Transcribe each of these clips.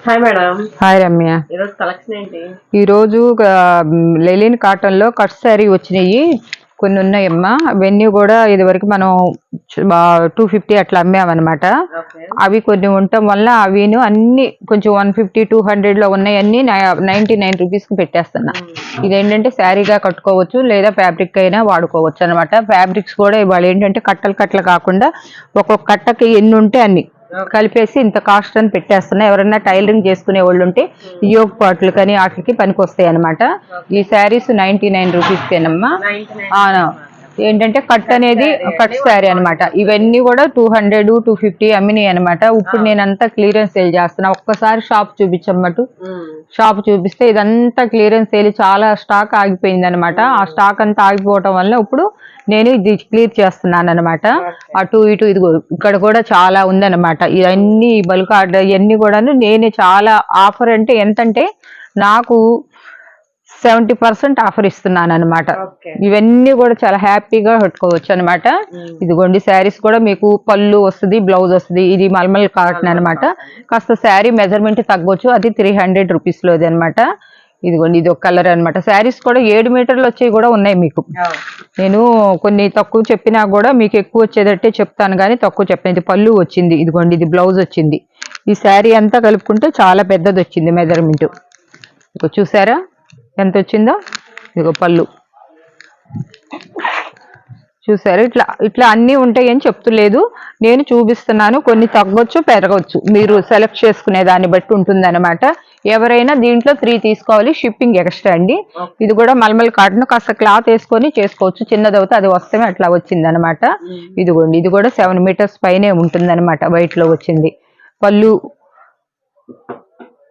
Hi madam. Hi Ramya. ఈరోజు collection ఏంటి? ఈరోజు లెలిన్ కాటన్లో కట్ శారీ వచ్చినాయి, కొన్ని ఉన్నాయమ్మా. అవన్నీ కూడా ఇదివరకు మనం 250 అట్లా అమ్మామన్నమాట. అవి కొన్ని ఉండటం వల్ల అవిను అన్ని కొంచెం 150 200లో ఉన్నాయన్నీ 99 రూపీస్కి పెట్టేస్తున్నా. ఇదేంటంటే శారీగా కట్టుకోవచ్చు లేదా ఫ్యాబ్రిక్ అయినా వాడుకోవచ్చు అనమాట. ఫ్యాబ్రిక్స్ కూడా ఇవాళ ఏంటంటే కట్టలు కట్టలు కాకుండా ఒక్కొక్క కట్టకి ఎన్ని ఉంటే అన్ని కలిపేసి ఇంత కాస్ట్ అని పెట్టేస్తున్నా. ఎవరైనా టైలరింగ్ చేసుకునే వాళ్ళు ఉంటే యోగ పాటలు కానీ వాటికి పనికి వస్తాయి అనమాట. ఈ శారీస్ 99 రూపీస్కేనమ్మా. ఏంటంటే కట్ అనేది కట్ శారీ అనమాట. ఇవన్నీ కూడా 200 250 అమ్మినాయి అనమాట. ఇప్పుడు నేనంతా క్లియరెన్స్ సేల్ చేస్తున్నా. ఒక్కసారి షాప్ చూపించమ్మటు. షాప్ చూపిస్తే ఇదంతా క్లియరెన్స్ సేల్, చాలా స్టాక్ ఆగిపోయింది అనమాట. ఆ స్టాక్ అంతా ఆగిపోవటం వల్ల ఇప్పుడు నేను ఇది క్లియర్ చేస్తున్నాను అనమాట. అటు ఇటు ఇది ఇక్కడ కూడా చాలా ఉందన్నమాట. ఇవన్నీ బల్క్ ఆర్డర్ ఇవన్నీ కూడాను నేనే చాలా ఆఫర్ అంటే ఎంతంటే నాకు 70% ఆఫర్ ఇస్తున్నాను అనమాట. ఇవన్నీ కూడా చాలా హ్యాపీగా పెట్టుకోవచ్చు అనమాట. ఇదిగోండి శారీస్ కూడా మీకు పళ్ళు వస్తుంది, బ్లౌజ్ వస్తుంది. ఇది మల్మల్ కాటన్ అనమాట. కాస్త శారీ మెజర్మెంట్ తగ్గొచ్చు. అది 300 రూపీస్లోది అనమాట. ఇదిగోండి ఇది ఒక కలర్ అనమాట. శారీస్ కూడా 7 మీటర్లు వచ్చేవి కూడా ఉన్నాయి మీకు. నేను కొన్ని తక్కువ చెప్పినా కూడా మీకు ఎక్కువ వచ్చేదట్టే చెప్తాను కానీ తక్కువ చెప్పాను. ఇది పళ్ళు వచ్చింది, ఇదిగోండి ఇది బ్లౌజ్ వచ్చింది. ఈ శారీ అంతా కలుపుకుంటే చాలా పెద్దది వచ్చింది మెజర్మెంట్. ఇక చూసారా ఎంత వచ్చిందో. ఇదిగో పళ్ళు చూసారు. ఇట్లా ఇట్లా అన్నీ ఉంటాయి అని చెప్తులేదు, నేను చూపిస్తున్నాను. కొన్ని తగ్గొచ్చు పెరగవచ్చు, మీరు సెలెక్ట్ చేసుకునే దాన్ని బట్టి ఉంటుంది అనమాట. ఎవరైనా దీంట్లో 3 తీసుకోవాలి, షిప్పింగ్ ఎక్స్ట్రా అండి. ఇది కూడా మల్మల్ కాటన్, కాస్త క్లాత్ వేసుకొని చేసుకోవచ్చు. చిన్నదవుతే అది వస్తే అట్లా వచ్చింది అనమాట. ఇదిగోండి ఇది కూడా 7 మీటర్స్ పైనే ఉంటుంది అనమాట. వైట్లో వచ్చింది.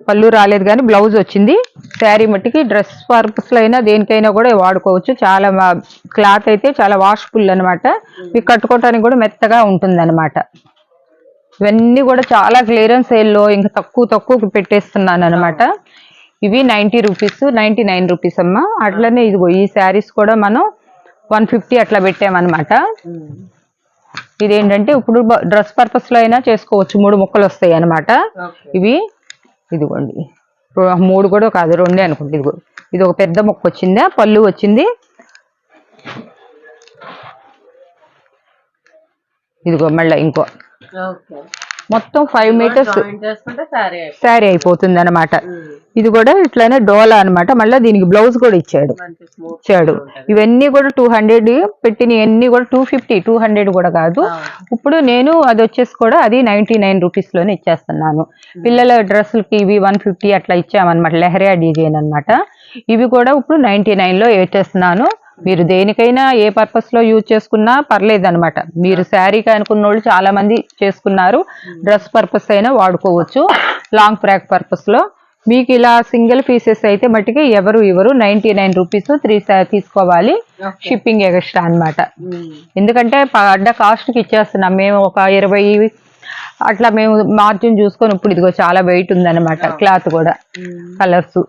పళ్ళు రాలేదు కానీ బ్లౌజ్ వచ్చింది. శారీ మట్టికి డ్రెస్ పర్పస్లో అయినా దేనికైనా కూడా వాడుకోవచ్చు. చాలా క్లాత్ అయితే చాలా వాష్ఫుల్ అనమాట. మీకు కట్టుకోవటానికి కూడా మెత్తగా ఉంటుంది అనమాట. ఇవన్నీ కూడా చాలా క్లియరెన్స్ సేల్లో ఇంకా తక్కువ పెట్టేస్తున్నాను అనమాట. ఇవి 90 రూపీస్, 99 రూపీస్ అమ్మా. అట్లనే ఇదిగో ఈ శారీస్ కూడా మనం 150 అట్లా పెట్టామన్నమాట. ఇదేంటంటే ఇప్పుడు డ్రెస్ పర్పస్లో అయినా చేసుకోవచ్చు. 3 ముక్కలు వస్తాయి అనమాట. ఇవి ఇదిగోండి 3 కూడా కాదు, 2 అనుకుంటా. ఇదిగో ఇది ఒక పెద్ద ముక్క వచ్చిందా, పళ్ళు వచ్చింది. ఇదిగో మళ్ళీ ఇంకో మొత్తం 5 మీటర్స్ శారీ అయిపోతుంది అనమాట. ఇది కూడా ఇట్లానే డోలా అనమాట. మళ్ళీ దీనికి బ్లౌజ్ కూడా ఇచ్చాడు. ఇవన్నీ కూడా 200 పెట్టినవన్నీ కూడా 250 200 కూడా కాదు. ఇప్పుడు నేను అది వచ్చేసి కూడా అది 99 రూపీస్లోనే ఇచ్చేస్తున్నాను. పిల్లల డ్రెస్సులకి ఇవి 150 అట్లా ఇచ్చామన్నమాట. లెహరియా డిజైన్ అనమాట. ఇవి కూడా ఇప్పుడు 99లో వేసేస్తున్నాను. మీరు దేనికైనా ఏ పర్పస్లో యూజ్ చేసుకున్నా పర్లేదు అనమాట. మీరు శారీకి అనుకున్న వాళ్ళు చాలా మంది చేసుకున్నారు. డ్రెస్ పర్పస్ అయినా వాడుకోవచ్చు, లాంగ్ ఫ్రాక్ పర్పస్లో. మీకు ఇలా సింగిల్ పీసెస్ అయితే మట్టికి ఎవరు 99 రూపీస్ 3 తీసుకోవాలి, షిప్పింగ్ ఎక్స్ట్రా అనమాట. ఎందుకంటే పడ్డ కాస్ట్కి ఇచ్చేస్తున్నాం మేము. ఒక 20 అట్లా మేము మార్జిన్ చూసుకొని. ఇప్పుడు ఇదిగో చాలా వెయిట్ ఉందన్నమాట. క్లాత్ కూడా కలర్స్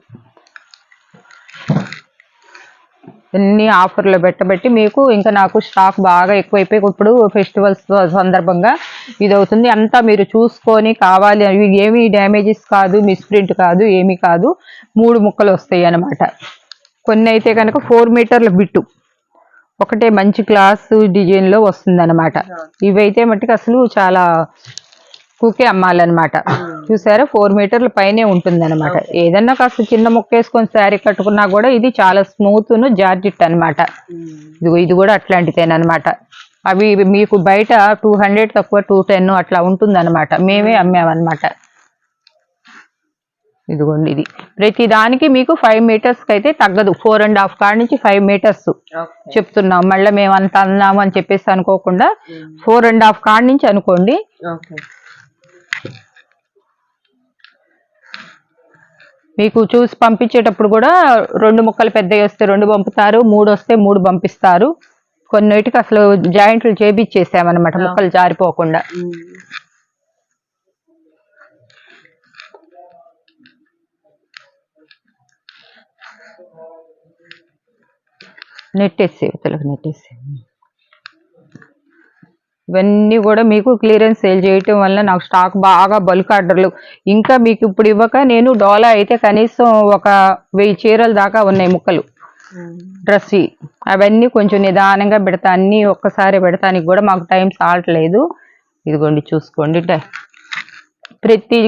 అన్ని ఆఫర్లో పెట్టబెట్టి మీకు ఇంకా నాకు స్టాక్ బాగా ఎక్కువైపోయి ఇప్పుడు ఫెస్టివల్స్ సందర్భంగా ఇది అవుతుంది. అంతా మీరు చూసుకొని కావాలి. అవి ఏమీ డ్యామేజెస్ కాదు, మిస్ప్రింట్ కాదు, ఏమీ కాదు. 3 ముక్కలు వస్తాయి అన్నమాట. కొన్ని అయితే కనుక 4 మీటర్ల బిట్టు ఒకటే మంచి క్లాస్ డిజైన్లో వస్తుంది అనమాట. ఇవైతే మట్టుకు అసలు చాలా కుకే అమ్మాలన్నమాట. చూసారా 4 మీటర్ల పైనే ఉంటుంది అనమాట. ఏదన్నా కాస్త చిన్న ముక్క వేసుకొని శారీ కట్టుకున్నా కూడా ఇది చాలా స్మూత్ జార్జిట్ అనమాట. ఇది కూడా అట్లాంటిదేనమాట. అవి మీకు బయట 200 తక్కువ 210 అట్లా ఉంటుంది అనమాట. మేమే అమ్మామన్నమాట. ఇదిగోండి ఇది ప్రతి దానికి మీకు 5 మీటర్స్కి అయితే తగ్గదు. 4.5 కాడ నుంచి 5 మీటర్స్ చెప్తున్నాం. మళ్ళీ మేము అంత అన్నాము అని చెప్పేసి అనుకోకుండా 4.5 కాడ నుంచి అనుకోండి. మీకు చూసి పంపించేటప్పుడు కూడా 2 ముక్కలు పెద్దవి వస్తే 2 పంపుతారు, 3 వస్తే 3 పంపిస్తారు. కొన్నిటికి అసలు జాయింట్లు చేపించేసామన్నమాట, ముక్కలు జారిపోకుండా. నెట్టేసి నెట్టేసి ఇవన్నీ కూడా మీకు క్లియరెన్స్ సేల్ చేయటం వల్ల నాకు స్టాక్ బాగా బల్క్ ఆర్డర్లు ఇంకా మీకు ఇప్పుడు ఇవ్వక నేను డోలా అయితే కనీసం ఒక 1000 చీరల దాకా ఉన్నాయి ముక్కలు డ్రెస్ అవన్నీ కొంచెం నిదానంగా పెడతా అన్నీ ఒక్కసారి పెడతానికి కూడా మాకు టైం సాలట్లేదు. ఇదిగోండి చూసుకోండి ప్రతి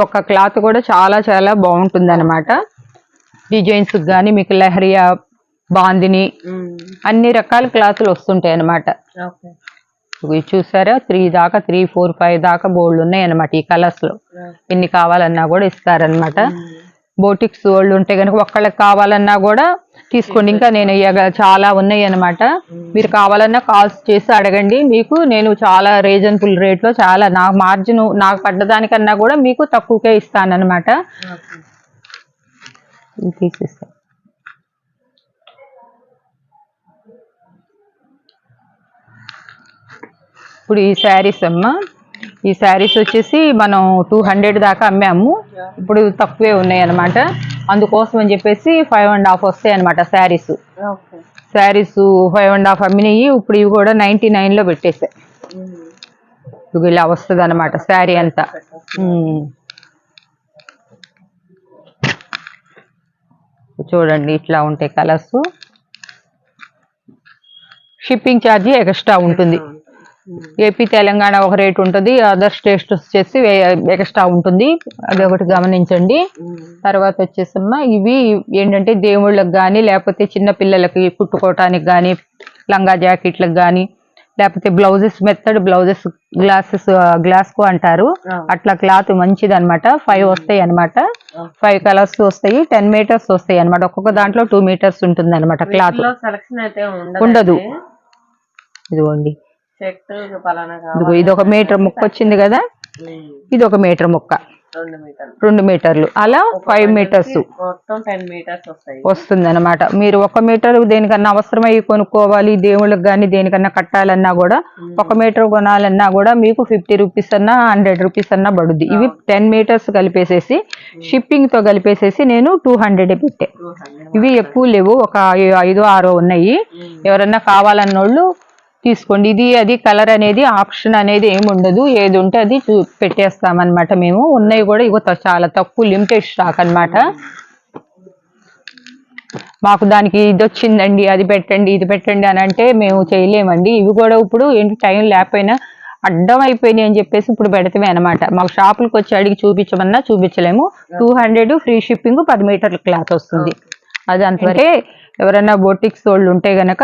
ఒక్క క్లాత్ కూడా చాలా చాలా బాగుంటుంది అనమాట. డిజైన్స్ కానీ మీకు లహరియా బాందిని అన్ని రకాల క్లాతులు వస్తుంటాయి అనమాట. చూసారా 3 దాకా 3, 4, 5 దాకా బోర్డులు ఉన్నాయి అనమాట. ఈ కలర్స్ లో ఎన్ని కావాలన్నా కూడా ఇస్తారనమాట. బోటిక్స్ వాళ్ళు ఉంటే కనుక ఒక్కళ్ళకి కావాలన్నా కూడా తీసుకోండి. ఇంకా నేను చాలా ఉన్నాయి అనమాట. మీరు కావాలన్నా కాల్స్ చేసి అడగండి. మీకు నేను చాలా రీజనబుల్ రేట్లో చాలా నా మార్జిన్ నాకు పడ్డదానికన్నా కూడా మీకు తక్కువకే ఇస్తానన్నమాట. తీసిస్తాను. ఇప్పుడు ఈ శారీస్ అమ్మా, ఈ శారీస్ వచ్చేసి మనం 200 దాకా అమ్మాము. ఇప్పుడు తక్కువే ఉన్నాయి అనమాట. అందుకోసం అని చెప్పేసి 5.5 వస్తాయి అనమాట శారీస్. 5.5 అమ్మినాయి. ఇప్పుడు ఇవి కూడా 99లో పెట్టేసాయి. ఇవి ఇలా వస్తుంది అనమాట శారీ అంతా. చూడండి ఇట్లా ఉంటాయి కలర్స్. షిప్పింగ్ ఛార్జీ ఎక్స్ట్రా ఉంటుంది. ఏపీ తెలంగాణ ఒక రేట్ ఉంటుంది, అదర్ స్టేట్స్ వచ్చేసి ఎక్స్ట్రా ఉంటుంది. అది ఒకటి గమనించండి. తర్వాత వచ్చేసమ్మా ఇవి ఏంటంటే దేవుళ్ళకి కానీ లేకపోతే చిన్న పిల్లలకి కుట్టుకోవటానికి కానీ లంగా జాకెట్లకు కానీ లేకపోతే బ్లౌజెస్ మెత్తడ్ బ్లౌజెస్ గ్లాస్కు అంటారు. అట్లా క్లాత్ మంచిది అనమాట. 5 వస్తాయి అనమాట. 5 కలర్స్ వస్తాయి. 10 మీటర్స్ వస్తాయి అనమాట. ఒక్కొక్క దాంట్లో 2 మీటర్స్ ఉంటుంది అనమాట క్లాత్. ఉండదు. ఇదిగోండి ఇది 1 మీటర్ ముక్క వచ్చింది కదా, ఇది 1 మీటర్ ముక్క 2 మీటర్లు అలా 5 మీటర్స్ వస్తుంది అనమాట. మీరు 1 మీటర్ దేనికన్నా అవసరమై కొనుక్కోవాలి, దేవుళ్ళకి కానీ దేనికన్నా కట్టాలన్నా కూడా 1 మీటర్ కొనాలన్నా కూడా మీకు 50 రూపీస్ అన్నా 100 రూపీస్ అన్నా పడుద్ది. ఇవి 10 మీటర్స్ కలిపేసేసి షిప్పింగ్ తో కలిపేసేసి నేను 200 పెట్టే. ఇవి ఎక్కువ లేవు, ఒక 5, 6 ఉన్నాయి. ఎవరన్నా కావాలన్నోళ్ళు తీసుకోండి. ఇది అది కలర్ అనేది ఆప్షన్ అనేది ఏమి ఉండదు. ఏది ఉంటే అది పెట్టేస్తామన్నమాట. మేము ఉన్నాయి కూడా ఇగో చాలా తక్కువ లిమిటెడ్ స్టాక్ అనమాట. మాకు దానికి ఇది వచ్చిందండి అది పెట్టండి ఇది పెట్టండి అని అంటే మేము చేయలేమండి. ఇవి కూడా ఇప్పుడు ఏంటి టైం లేకపోయినా అడ్డం అయిపోయినాయి అని చెప్పేసి ఇప్పుడు పెడతామే అనమాట. మాకు షాపులకు వచ్చి అడిగి చూపించమన్నా చూపించలేము. 200 ఫ్రీ షిప్పింగ్ 10 మీటర్ల క్లాత్ వస్తుంది. అది అంతవరకే. ఎవరైనా బొటిక్స్ వాళ్ళు ఉంటే గనక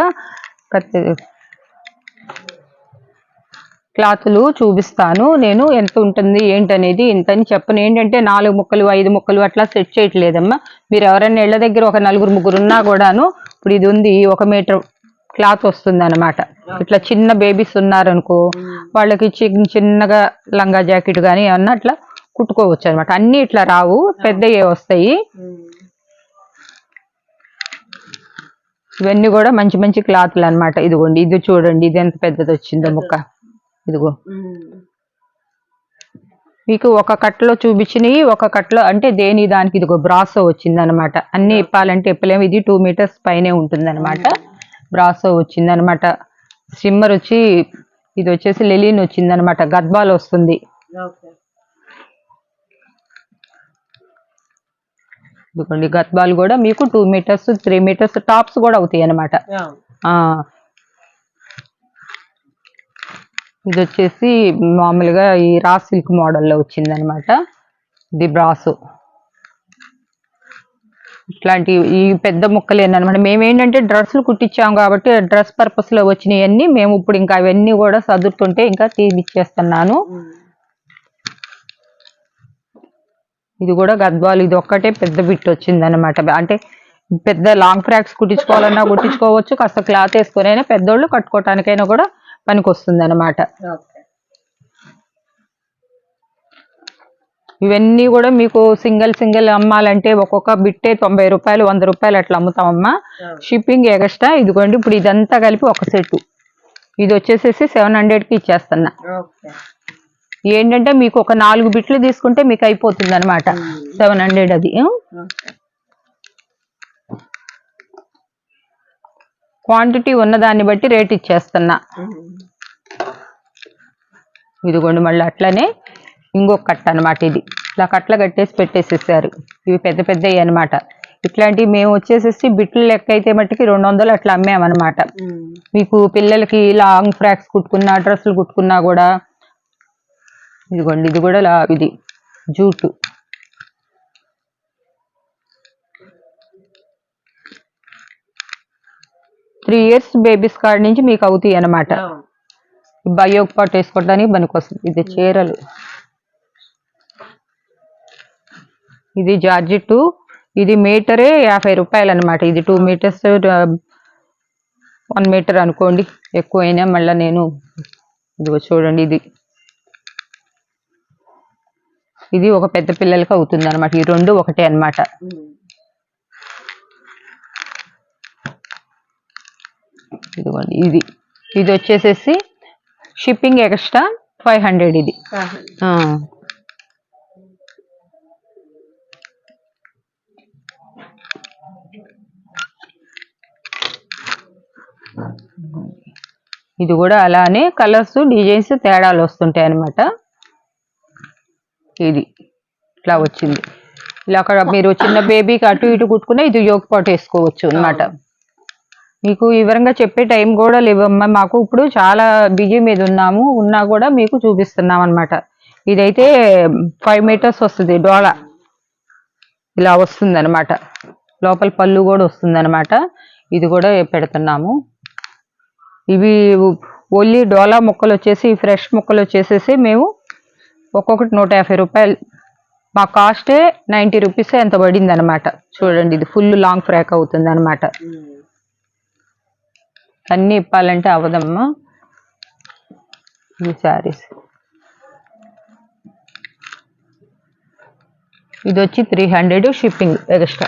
క్లాతులు చూపిస్తాను నేను ఎంత ఉంటుంది ఏంటనేది. ఇంతని చెప్పను. ఏంటంటే 4 ముక్కలు 5 ముక్కలు అట్లా సెట్ చేయట్లేదమ్మా. మీరు ఎవరైనా ఇళ్ళ దగ్గర ఒక 4 ఉన్నా కూడాను ఇప్పుడు ఇది ఉంది 1 మీటర్ క్లాత్ వస్తుంది అనమాట. ఇట్లా చిన్న బేబీస్ ఉన్నారనుకో వాళ్ళకి చిన్నగా లంగా జాకెట్ కానీ ఏమన్నా అట్లా కుట్టుకోవచ్చు అనమాట. అన్ని ఇట్లా రావు, పెద్దయే వస్తాయి. ఇవన్నీ కూడా మంచి మంచి క్లాత్లు అనమాట. ఇదిగోండి ఇది చూడండి, ఇది ఎంత పెద్దది వచ్చిందో ముక్క. ఇదిగో మీకు ఒక కట్టలో చూపించినవి ఒక కట్టలో అంటే దేని దానికి ఇదిగో బ్రాసో వచ్చింది అనమాట. అన్ని ఇప్పాలంటే ఇప్పలేము. ఇది 2 మీటర్స్ పైనే ఉంటుంది అనమాట. బ్రాసో వచ్చింది అనమాట. స్టిమ్మర్ వచ్చి ఇది వచ్చేసి లెలిన్ వచ్చింది అనమాట. గద్బాల్ వస్తుంది. ఇదిగోండి గద్బాల్ కూడా మీకు 2 మీటర్స్ 3 మీటర్స్ టాప్స్ కూడా అవుతాయి అనమాట. ఇది వచ్చేసి మామూలుగా ఈ రా సిల్క్ మోడల్లో వచ్చింది అనమాట. ఇది బ్రాసో. ఇట్లాంటి ఈ పెద్ద ముక్కలేనమాట. మేమేంటంటే డ్రెస్సులు కుట్టించాం కాబట్టి డ్రెస్ పర్పస్ లో వచ్చినాయన్నీ మేము ఇప్పుడు ఇంకా అవన్నీ కూడా సదురుతుంటే ఇంకా తీపిచ్చేస్తున్నాను. ఇది కూడా గద్వాలు. ఇది ఒక్కటే పెద్ద బిట్ వచ్చింది అనమాట. అంటే పెద్ద లాంగ్ ఫ్రాక్స్ కుట్టించుకోవాలన్నా కుట్టించుకోవచ్చు. కాస్త క్లాత్ వేసుకొనైనా పెద్దోళ్ళు కట్టుకోవటానికైనా కూడా పనికి వస్తుంది అనమాట. ఇవన్నీ కూడా మీకు సింగిల్ అమ్మాలంటే ఒక్కొక్క బిట్టే 90 రూపాయలు 100 రూపాయలు అట్లా అమ్ముతామమ్మా. Shipping extra. ఇదిగోండి ఇప్పుడు ఇదంతా కలిపి ఒక సెట్. ఇది వచ్చేసేసి 700కి ఇచ్చేస్తున్నా. ఏంటంటే మీకు ఒక 4 బిట్లు తీసుకుంటే మీకు అయిపోతుంది అనమాట 700. అది క్వాంటిటీ ఉన్నదాన్ని బట్టి రేట్ ఇచ్చేస్తున్నా. ఇదిగోండి మళ్ళీ అట్లనే ఇంకొక కట్ట అనమాట. ఇది ఇలా కట్టలు కట్టేసి పెట్టేసేసారు. ఇవి పెద్ద పెద్దవి అనమాట. ఇట్లాంటివి మేము వచ్చేసేసి బిట్లు లెక్క అయితే మట్టికి 200 అట్లా అమ్మామన్నమాట. మీకు పిల్లలకి లాంగ్ ఫ్రాక్స్ కుట్టుకున్నా, డ్రెస్సులు కుట్టుకున్నా కూడా. ఇదిగోండి ఇది కూడా ఇది జూటు. త్రీ ఇయర్స్ బేబీస్ కాడ నుంచి మీకు అవుతాయి అన్నమాట. బయోగ్ పాట్ వేసుకోవడానికి పనికొస్తుంది. ఇది చీరలు. ఇది జార్జెట్టు. ఇది మీటరే 50 రూపాయలు అనమాట. ఇది 2 మీటర్స్ 1 మీటర్ అనుకోండి. ఎక్కువైనా మళ్ళీ నేను ఇదిగో చూడండి ఇది ఒక పెద్ద పిల్లలకి అవుతుంది అనమాట. ఈ రెండు ఒకటే అనమాట. ఇదిగోండి ఇది వచ్చేసేసి షిప్పింగ్ ఎక్స్ట్రా 500. ఇది ఇది కూడా అలానే కలర్స్ డిజైన్స్ తేడాలు వస్తుంటాయి అన్నమాట. ఇది ఇట్లా వచ్చింది. ఇలా అక్కడ మీరు చిన్న బేబీకి అటు ఇటు కుట్టుకున్నా ఇది యోగ్ పాట్ వేసుకోవచ్చు అన్నమాట. మీకు వివరంగా చెప్పే టైం కూడా లేవమ్మా మాకు. ఇప్పుడు చాలా బిజీ మీద ఉన్నా కూడా మీకు చూపిస్తున్నాం అనమాట. ఇదైతే 5 మీటర్స్ వస్తుంది. డోలా ఇలా వస్తుంది అనమాట. లోపల పళ్ళు కూడా వస్తుంది అనమాట. ఇది కూడా పెడుతున్నాము. ఇవి ఓన్లీ డోలా ముక్కలు వచ్చేసి ఫ్రెష్ ముక్కలు వచ్చేసేసి మేము ఒక్కొక్కటి 150 రూపాయలు. మా కాస్టే 90 రూపీస్ ఎంత పడింది అనమాట. చూడండి ఇది ఫుల్ లాంగ్ ఫ్రాక్ అవుతుంది అనమాట. అన్నీ ఇప్పాలంటే అవదమ్మా. ఈ శారీస్ ఇది వచ్చి 300 షిప్పింగ్ ఎక్స్ట్రా.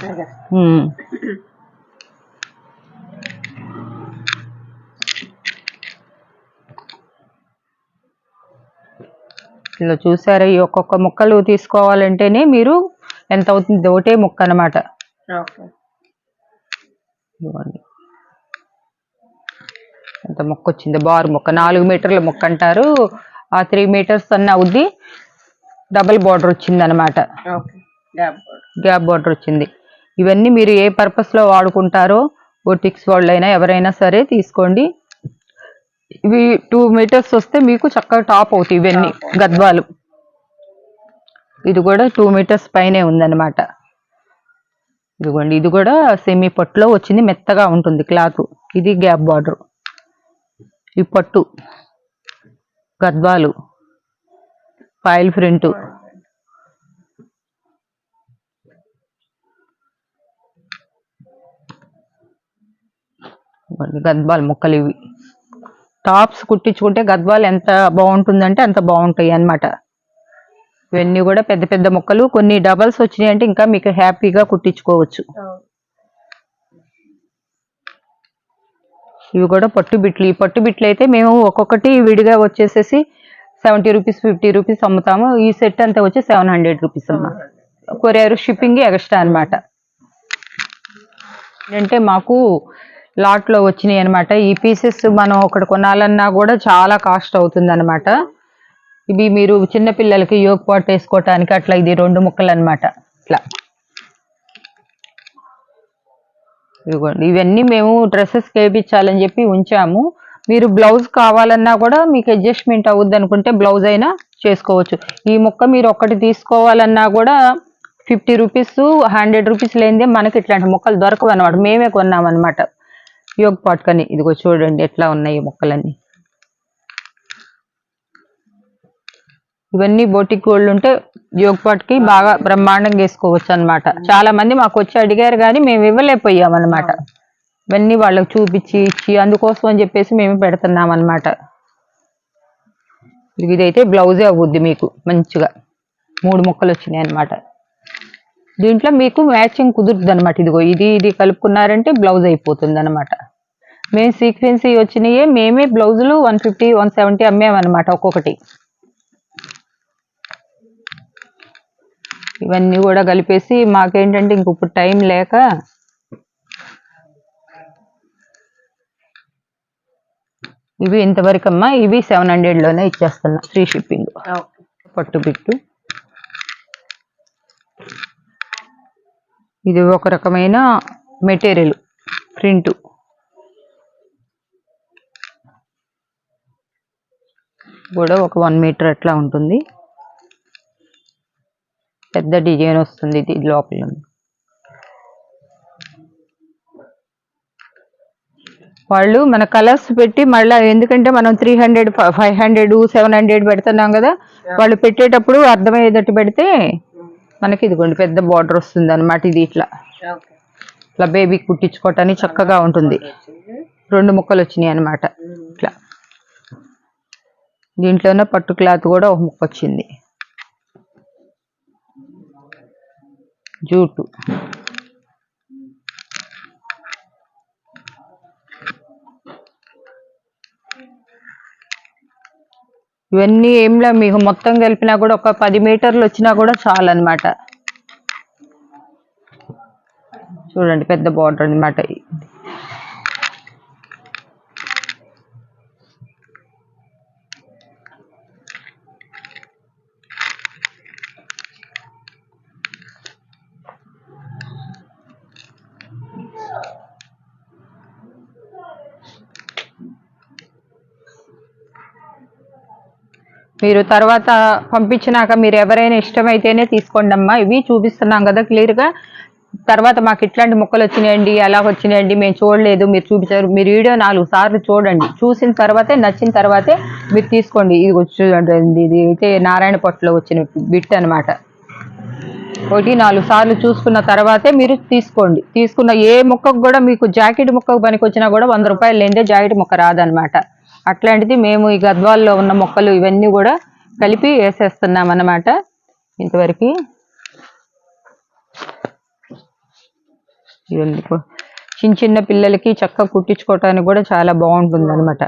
ఇలా చూసారా, ఈ ఒక్కొక్క ముక్కలు తీసుకోవాలంటేనే మీరు ఎంత అవుతుంది. ఒకటే ముక్క అనమాట. ఎంత మొక్క వచ్చింది. బారు మొక్క 4 మీటర్ల మొక్క అంటారు. ఆ 3 మీటర్స్ అన్న అవుద్ది. డబల్ బార్డర్ వచ్చింది అనమాట. గ్యాప్ బార్డర్ వచ్చింది. ఇవన్నీ మీరు ఏ పర్పస్లో వాడుకుంటారో బొటిక్స్ వాళ్ళైనా ఎవరైనా సరే తీసుకోండి. ఇవి 2 మీటర్స్ వస్తే మీకు చక్కగా టాప్ అవుతాయి. ఇవన్నీ గద్వాలు. ఇది కూడా 2 మీటర్స్ పైనే ఉందన్నమాట. ఇదిగోండి ఇది కూడా సెమీ పట్టులో వచ్చింది. మెత్తగా ఉంటుంది క్లాత్. ఇది గ్యాప్ బార్డర్. ఈ పట్టు గద్వాలు ఫైల్ ప్రింట్. గద్వాల్ ముక్కలు ఇవి. టాప్స్ కుట్టించుకుంటే గద్వాలు ఎంత బాగుంటుందంటే అంత బాగుంటాయి అన్నమాట. ఇవన్నీ కూడా పెద్ద పెద్ద ముక్కలు. కొన్ని డబల్స్ వచ్చినాయి అంటే ఇంకా మీకు హ్యాపీగా కుట్టించుకోవచ్చు. ఇవి కూడా పట్టు బిట్లు. ఈ పట్టు బిట్లు అయితే మేము ఒక్కొక్కటి విడిగా వచ్చేసేసి 70 రూపీస్ 50 రూపీస్ అమ్ముతాము. ఈ సెట్ అంతా వచ్చి 700 రూపీస్ అమ్మా. కొరియర్ షిప్పింగ్ ఎక్స్ట్రా అనమాట. అంటే మాకు లాట్లో వచ్చినాయి అనమాట. ఈ పీసెస్ మనం ఒకటి కొనాలన్నా కూడా చాలా కాస్ట్ అవుతుంది అనమాట. ఇవి మీరు చిన్నపిల్లలకి యోగ్ పాట్ వేసుకోవటానికి అట్లా ఇది 2 ముక్కలు అనమాట. ఇట్లా ఇదిగోండి ఇవన్నీ మేము డ్రెస్సెస్ వేయించాలని చెప్పి ఉంచాము. మీరు బ్లౌజ్ కావాలన్నా కూడా మీకు అడ్జస్ట్మెంట్ అవుద్ది అనుకుంటే బ్లౌజ్ అయినా చేసుకోవచ్చు. ఈ ముక్క మీరు ఒక్కటి తీసుకోవాలన్నా కూడా 50 రూపీస్ 100 రూపీస్ లేనిదే మనకి ఇట్లాంటి ముక్కలు దొరకవు అనమాట. మేమే కొన్నామన్నమాట యోగ్ పాట్ కని. ఇదిగో చూడండి ఎట్లా ఉన్నాయి ఈ ముక్కలన్నీ. ఇవన్నీ బోటిక్ గోల్డ్ ఉంటే యోగ్ పాట్కి బాగా బ్రహ్మాండంగా వేసుకోవచ్చు అనమాట. చాలా మంది మాకు వచ్చి అడిగారు కానీ మేము ఇవ్వలేకపోయామన్నమాట. ఇవన్నీ వాళ్ళకి చూపించి ఇచ్చి అందుకోసం అని చెప్పేసి మేము పెడుతున్నాం అనమాట. ఇదైతే బ్లౌజే అవుద్ది మీకు మంచిగా. 3 ముక్కలు వచ్చినాయి అనమాట. దీంట్లో మీకు మ్యాచింగ్ కుదురుతుంది అనమాట. ఇదిగో ఇది కలుపుకున్నారంటే బ్లౌజ్ అయిపోతుంది అనమాట. మేము సీక్వెన్సీ వచ్చినాయే మేమే బ్లౌజులు 150 170 అమ్మామన్నమాట ఒక్కొక్కటి. ఇవన్నీ కూడా కలిపేసి మాకేంటంటే ఇంక ఇప్పుడు టైం లేక ఇవి ఇంతవరకు అమ్మా, ఇవి 700లోనే ఇచ్చేస్తున్నా, ఫ్రీ షిప్పింగ్. పట్టు బిట్టు, ఇది ఒక రకమైన మెటీరియల్ ప్రింట్, కూడా ఒక 1 మీటర్ అట్లా ఉంటుంది. పెద్ద డిజైన్ వస్తుంది ఇది లోపల. వాళ్ళు మన కలర్స్ పెట్టి మళ్ళీ, ఎందుకంటే మనం 300, 500, 700 పెడుతున్నాం కదా, వాళ్ళు పెట్టేటప్పుడు అర్థమయ్యేటట్టు పెడితే మనకి ఇదిగోండి పెద్ద బార్డర్ వస్తుంది అనమాట. ఇది ఇట్లా ఇట్లా బేబీకి కుట్టించుకోవటానికి చక్కగా ఉంటుంది. 2 ముక్కలు వచ్చినాయి అనమాట ఇట్లా. దీంట్లోనే పట్టు క్లాత్ కూడా ఒక ముక్క వచ్చింది, జూటు. ఇవన్నీ ఏంలా మీకు మొత్తం కలిపినా కూడా ఒక 10 మీటర్లు వచ్చినా కూడా చాలు అనమాట. చూడండి పెద్ద బార్డర్ అనమాట. మీరు తర్వాత పంపించినాక మీరు ఎవరైనా ఇష్టమైతేనే తీసుకోండి అమ్మా. ఇవి చూపిస్తున్నాం కదా క్లియర్గా. తర్వాత మాకు ఇట్లాంటి ముక్కలు వచ్చినాయండి, అలా వచ్చినాయండి, మేము చూడలేదు, మీరు చూపించారు, మీరు వీడియో 4 సార్లు చూడండి. చూసిన తర్వాతే, నచ్చిన తర్వాతే మీరు తీసుకోండి. ఇది చూడండి, ఇది అయితే నారాయణ పట్టులో వచ్చిన బిట్ అనమాట. ఒకటి 4 సార్లు చూసుకున్న తర్వాతే మీరు తీసుకోండి. తీసుకున్న ఏ ముక్కకు కూడా, మీకు జాకెట్ ముక్కకు పనికి వచ్చినా కూడా 100 రూపాయలు లేదే జాకెట్ ముక్క రాదనమాట. అట్లాంటిది మేము ఈ గద్వాల్లో ఉన్న మొక్కలు ఇవన్నీ కూడా కలిపి వేసేస్తున్నాం అన్నమాట. ఇంతవరకు ఇవన్నీ చిన్న చిన్న పిల్లలకి చక్కగా కుట్టించుకోవటానికి కూడా చాలా బాగుంటుంది అనమాట.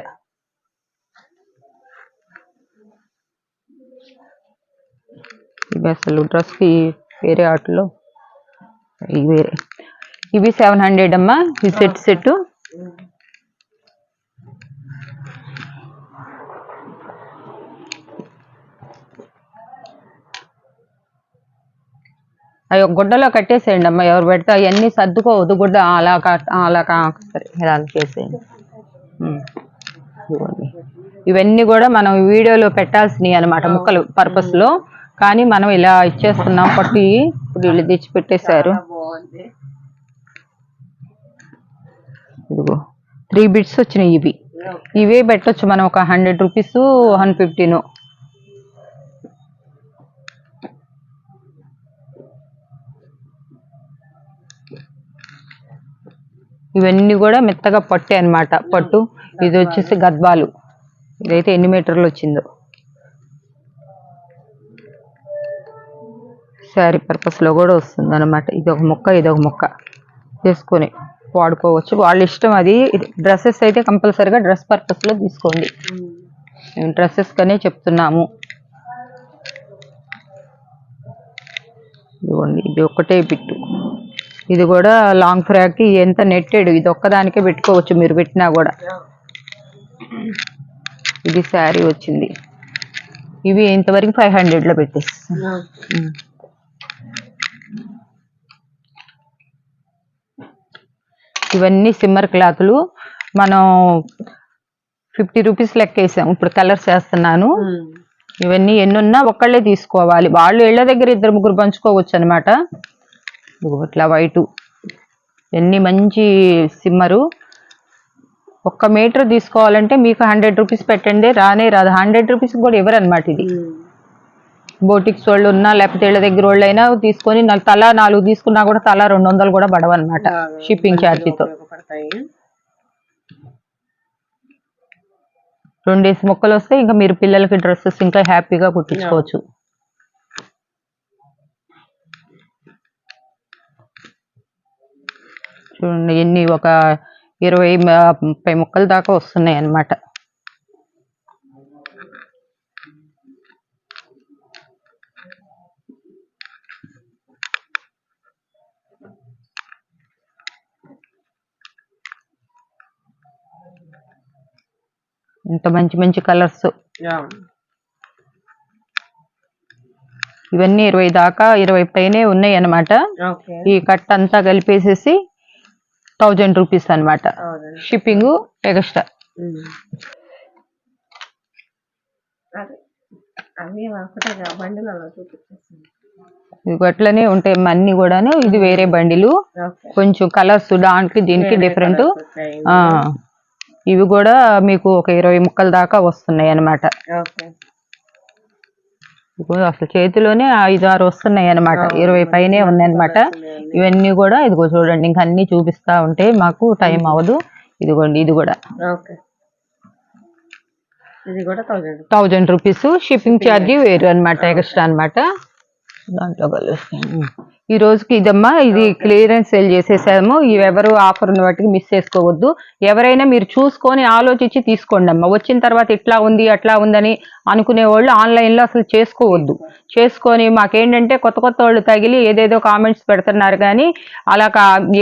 ఇవి అసలు డ్రెస్కి వేరే ఆటలో ఇవి వేరే. ఇవి 700 అమ్మా, ఈ సెట్. అవి ఒక గుడ్డలో కట్టేసేయండి అమ్మ, ఎవరు పెడితే అవన్నీ సర్దుకోవద్దు. గుడ్డ అలా సరే ఇలా చేసేయండి. ఇవన్నీ కూడా మనం వీడియోలో పెట్టాల్సినవి అనమాట ముక్కలు పర్పస్లో, కానీ మనం ఇలా ఇచ్చేస్తున్నాం. పట్టు ఇప్పుడు వీళ్ళు తెచ్చి పెట్టేశారు. ఇదిగో 3 బిట్స్ వచ్చినాయి. ఇవే పెట్టచ్చు మనం, ఒక 100 రూపీస్, 115. ఇవన్నీ కూడా మెత్తగా పట్టే అనమాట. పట్టు ఇది వచ్చేసి గద్వాలు. ఇదైతే ఎన్ని మీటర్లు వచ్చిందో. శారీ పర్పస్లో కూడా వస్తుంది అనమాట. ఇది ఒక ముక్క, ఇది ఒక ముక్క చేసుకొని వాడుకోవచ్చు, వాళ్ళ ఇష్టం అది. డ్రెస్సెస్ అయితే కంపల్సరీగా డ్రెస్ పర్పస్లో తీసుకోండి. మేము డ్రెస్సెస్ కనే చెప్తున్నాము. ఇదిగోండి, ఇది ఒక్కటే బిట్టు. ఇది కూడా లాంగ్ ఫ్రాక్కి ఎంత నెట్టెడ్, ఇది ఒక్కదానికే పెట్టుకోవచ్చు మీరు పెట్టినా కూడా. ఇది శారీ వచ్చింది. ఇవి ఇంతవరకు 500లో పెట్టేస్తాం. ఇవన్నీ సిమ్మర్ క్లాతులు. మనం 50 రూపీస్ లెక్కేసాం. ఇప్పుడు కలర్స్ వేస్తున్నాను. ఇవన్నీ ఎన్నున్నా ఒక్కళ్ళే తీసుకోవాలి. వాళ్ళు ఇళ్ళ దగ్గర 2-3 పంచుకోవచ్చు అనమాట. ఇట్లా వైటు ఎన్ని మంచి సిమ్మరు. 1 మీటర్ తీసుకోవాలంటే మీకు 100 రూపీస్ పెట్టండి, రానే రాదు. 100 రూపీస్ కూడా ఇవ్వరు అనమాట. ఇది బోటిక్స్ వాళ్ళు ఉన్నా, లేకపోతే ఇళ్ళ దగ్గర వాళ్ళు అయినా తీసుకొని తలా 4 తీసుకున్నా కూడా తలా 200 కూడా పడవన్నమాట షిప్పింగ్ ఛార్జీతో. 2 ముక్కలు వస్తే ఇంకా మీరు పిల్లలకి డ్రెస్సెస్ ఇంకా హ్యాపీగా కుట్టించుకోవచ్చు. చూడండి ఎన్ని, ఒక 20-30 ముక్కల దాకా వస్తున్నాయి అన్నమాట. ఇంత మంచి మంచి కలర్స్. ఇవన్నీ 20 దాకా 20 పైనే ఉన్నాయి అన్నమాట. ఈ కట్ అంతా కలిపేసేసి 1000 రూపీస్ అనమాట. Shipping extra. ఇవి అట్లనే ఉంటాయి అన్ని కూడాను. ఇది వేరే బండిలు, కొంచెం కలర్స్ దానికి దీనికి డిఫరెంట్. ఇవి కూడా మీకు ఒక 20 ముక్కల దాకా వస్తున్నాయి అన్నమాట. అసలు చేతిలోనే 5-6 వస్తున్నాయి అన్నమాట. 20 పైనే ఉన్నాయి అన్నమాట. ఇవన్నీ కూడా ఇదిగో చూడండి, ఇంక అన్ని చూపిస్తా ఉంటే మాకు టైం అవ్వదు. ఇదిగోండి ఇది కూడా 1000 రూపీస్. షిప్పింగ్ ఛార్జీ వేరు అనమాట, ఎక్స్ట్రా అనమాట. దాంట్లో కలుస్తాయి. ఈ రోజుకి ఇదమ్మా, ఇది క్లియరెన్స్ సేల్ చేసేసాము. ఇవెవరు ఆఫర్ ఉన్న వాటికి మిస్ చేసుకోవద్దు. ఎవరైనా మీరు చూసుకొని ఆలోచించి తీసుకోండి అమ్మా. వచ్చిన తర్వాత ఇట్లా ఉంది అట్లా ఉందని అనుకునే వాళ్ళు ఆన్లైన్లో అసలు చేసుకోవద్దు. చేసుకొని మాకేంటంటే కొత్త కొత్త వాళ్ళు తగిలి ఏదేదో కామెంట్స్ పెడుతున్నారు. కానీ అలా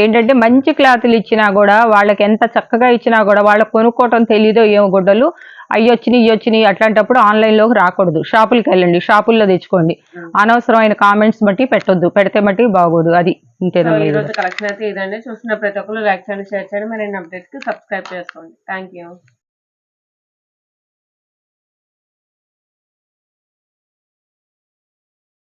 ఏంటంటే మంచి క్లాతులు ఇచ్చినా కూడా, వాళ్ళకి ఎంత చక్కగా ఇచ్చినా కూడా వాళ్ళకి కొనుక్కోవటం తెలీదో ఏమో గుడ్డలు ఇయ్యొచ్చినాయి అట్లాంటప్పుడు ఆన్లైన్లోకి రాకూడదు. షాపులకి వెళ్ళండి, షాపుల్లో తెచ్చుకోండి. అనవసరమైన కామెంట్స్ బట్టి పెట్టొద్దు, పెడితే మట్టి బాగోదు. అది ఇంతేనా. ఈ రోజు కలెక్షన్ అయితే ఇదండి. చూసిన ప్రతి ఒక్కరు లైక్ చేయండి, షేర్ చేయండి, మరి అప్డేట్స్ కి సబ్స్క్రైబ్ చేసుకోండి. Thank you.